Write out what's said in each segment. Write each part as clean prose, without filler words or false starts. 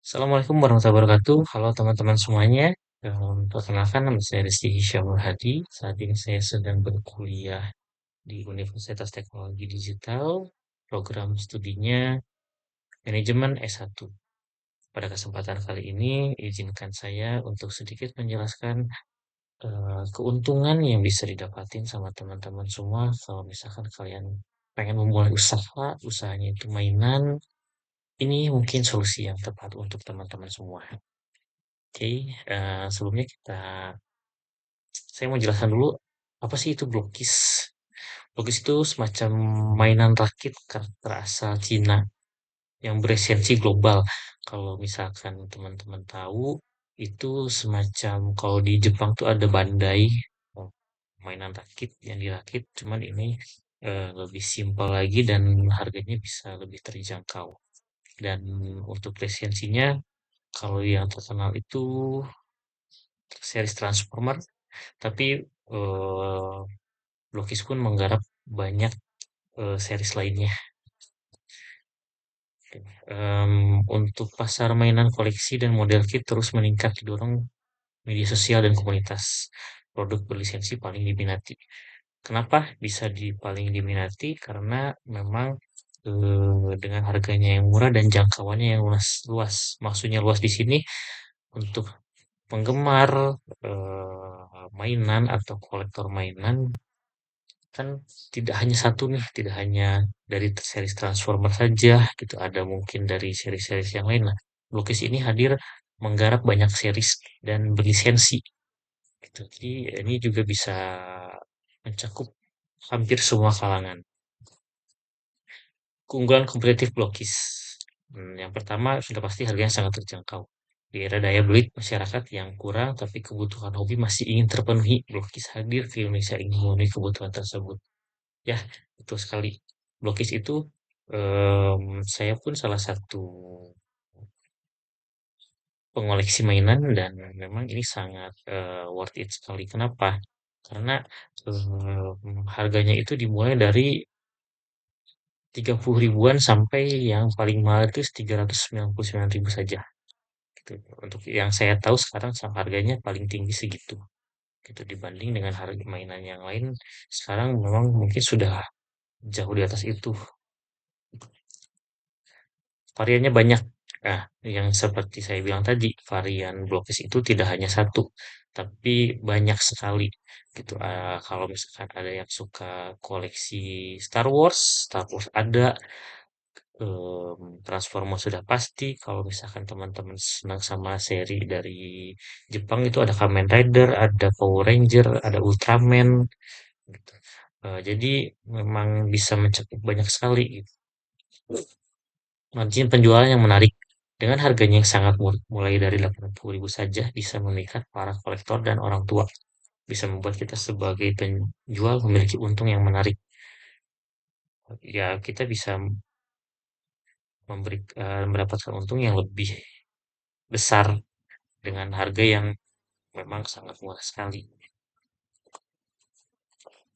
Assalamualaikum warahmatullahi wabarakatuh. Halo teman-teman semuanya. Perkenalkan nama saya Rizky Syamul Hadi. Saat ini saya sedang berkuliah di Universitas Teknologi Digital. Program studinya Manajemen S1. Pada kesempatan kali ini, izinkan saya untuk sedikit menjelaskan keuntungan yang bisa didapatin sama teman-teman semua kalau misalkan kalian pengen memulai usaha, usahanya itu mainan, ini mungkin solusi yang tepat untuk teman-teman semua. Oke, sebelumnya saya mau jelaskan dulu apa sih itu blokis. Blokis itu semacam mainan rakit karakter asal Cina yang beresensi global. Kalau misalkan teman-teman tahu, itu semacam kalau di Jepang tuh ada bandai, oh, mainan rakit yang dirakit, cuman ini lebih simpel lagi dan harganya bisa lebih terjangkau. Dan untuk presensinya, kalau yang terkenal itu series Transformer, tapi eh, Blokis pun menggarap banyak series lainnya. Untuk pasar mainan koleksi dan model kit terus meningkat didorong media sosial dan komunitas. Produk berlisensi paling diminati. Kenapa bisa paling diminati? Karena memang dengan harganya yang murah dan jangkauannya yang luas. Luas. Maksudnya luas di sini untuk penggemar mainan atau kolektor mainan kan tidak hanya satu nih, tidak hanya dari series Transformer saja gitu, ada mungkin dari series-series yang lain lah. Lukis ini hadir menggarap banyak series dan berlisensi gitu. Jadi ini juga bisa mencakup hampir semua kalangan. Keunggulan kompetitif Blokis. Yang pertama sudah pasti harganya sangat terjangkau. Di era daya beli masyarakat yang kurang tapi kebutuhan hobi masih ingin terpenuhi, Blokis hadir ke Indonesia ingin memenuhi kebutuhan tersebut. Ya, betul sekali. Blokis itu saya pun salah satu pengoleksi mainan dan memang ini sangat worth it sekali. Kenapa? Karena harganya itu dimulai dari 30 ribuan sampai yang paling mahal itu 399 ribu saja. Gitu. Untuk yang saya tahu sekarang harganya paling tinggi segitu. Gitu dibanding dengan harga mainan yang lain sekarang memang mungkin sudah jauh di atas itu. Variannya banyak. Nah, yang seperti saya bilang tadi, varian blokis itu tidak hanya satu, tapi banyak sekali. Gitu. Kalau misalkan ada yang suka koleksi Star Wars ada, Transformers sudah pasti. Kalau misalkan teman-teman senang sama seri dari Jepang itu ada Kamen Rider, ada Power Ranger, ada Ultraman, gitu. Jadi memang bisa mencakup banyak sekali gitu. Margin penjualan yang menarik. Dengan harganya yang sangat murah, mulai dari 80 ribu saja, bisa memikat para kolektor dan orang tua. Bisa membuat kita sebagai penjual memiliki untung yang menarik. Ya, kita bisa mendapatkan untung yang lebih besar dengan harga yang memang sangat murah sekali.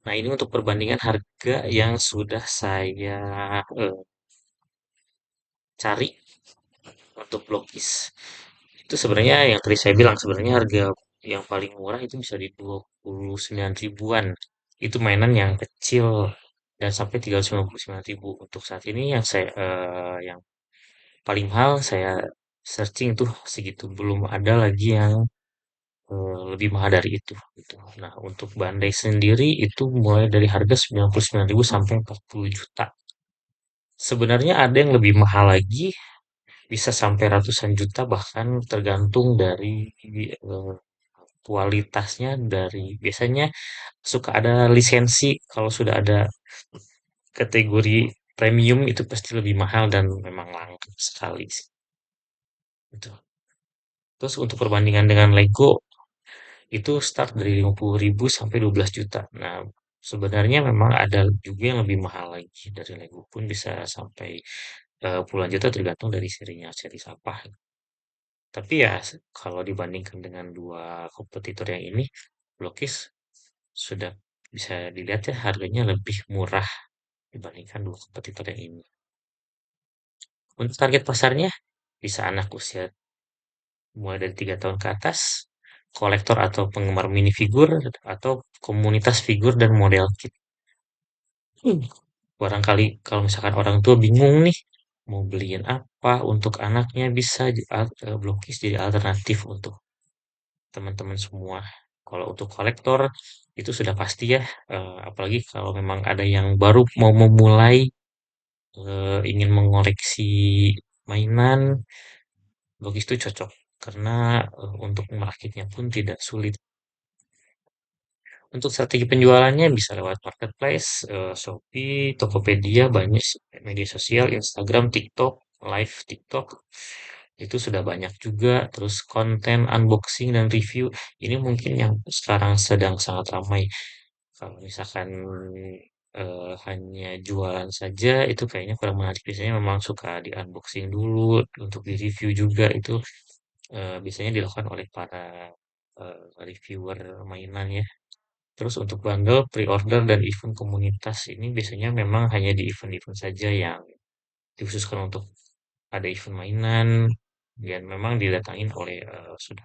Nah, ini untuk perbandingan harga yang sudah saya eh, cari untuk blokis. Itu sebenarnya yang tadi saya bilang sebenarnya harga yang paling murah itu bisa di 29 ribuan. Itu mainan yang kecil dan sampai 399 ribu. Untuk saat ini yang yang paling mahal saya searching tuh segitu. Belum ada lagi yang lebih mahal dari itu gitu. Nah, untuk Bandai sendiri itu mulai dari harga 99 ribu sampai 40 juta. Sebenarnya ada yang lebih mahal lagi, bisa sampai ratusan juta bahkan tergantung dari kualitasnya dari biasanya suka ada lisensi kalau sudah ada kategori premium itu pasti lebih mahal dan memang langka sekali sih. Gitu. Terus untuk perbandingan dengan Lego itu start dari 50 ribu sampai 12 juta. Nah, sebenarnya memang ada juga yang lebih mahal lagi dari Lego pun bisa sampai puluhan juta tergantung dari serinya, seri apa. Tapi ya kalau dibandingkan dengan dua kompetitor yang ini, Blokis sudah bisa dilihat ya harganya lebih murah dibandingkan dua kompetitor yang ini. Untuk target pasarnya bisa anak usia mulai dari 3 tahun ke atas, kolektor atau penggemar minifigure, atau komunitas figur dan model kit. Hmm, Barangkali kalau misalkan orang tua bingung nih, mau beliin apa untuk anaknya bisa Blokis jadi alternatif untuk teman-teman semua. Kalau untuk kolektor itu sudah pasti ya, apalagi kalau memang ada yang baru mau memulai ingin mengoleksi mainan, Blokis itu cocok karena untuk merakitnya pun tidak sulit. Untuk strategi penjualannya bisa lewat marketplace, Shopee, Tokopedia, banyak sih, media sosial, Instagram, TikTok, live TikTok, itu sudah banyak juga. Terus konten unboxing dan review, ini mungkin yang sekarang sedang sangat ramai. Kalau misalkan hanya jualan saja, itu kayaknya kurang menarik. Biasanya memang suka di unboxing dulu, untuk di review juga itu biasanya dilakukan oleh para reviewer mainan ya. Terus untuk bundle, pre-order, dan event komunitas ini biasanya memang hanya di event-event saja yang dikhususkan untuk ada event mainan dan memang didatangin oleh sudah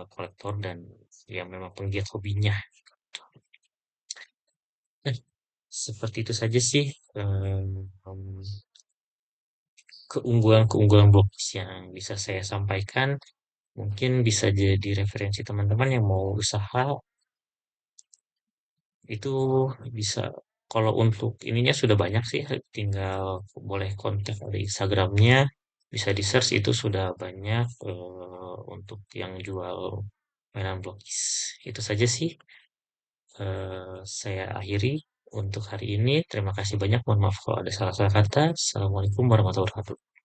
kolektor dan yang memang penggiat hobinya. Nah, seperti itu saja sih keunggulan-keunggulan blogis yang bisa saya sampaikan. Mungkin bisa jadi referensi teman-teman yang mau usaha itu bisa. Kalau untuk ininya sudah banyak sih, tinggal boleh kontak ada Instagramnya, bisa di search itu sudah banyak untuk yang jual mainan blokis. Itu saja sih saya akhiri untuk hari ini. Terima kasih banyak. Mohon maaf kalau ada salah-salah kata. Assalamualaikum warahmatullahi wabarakatuh.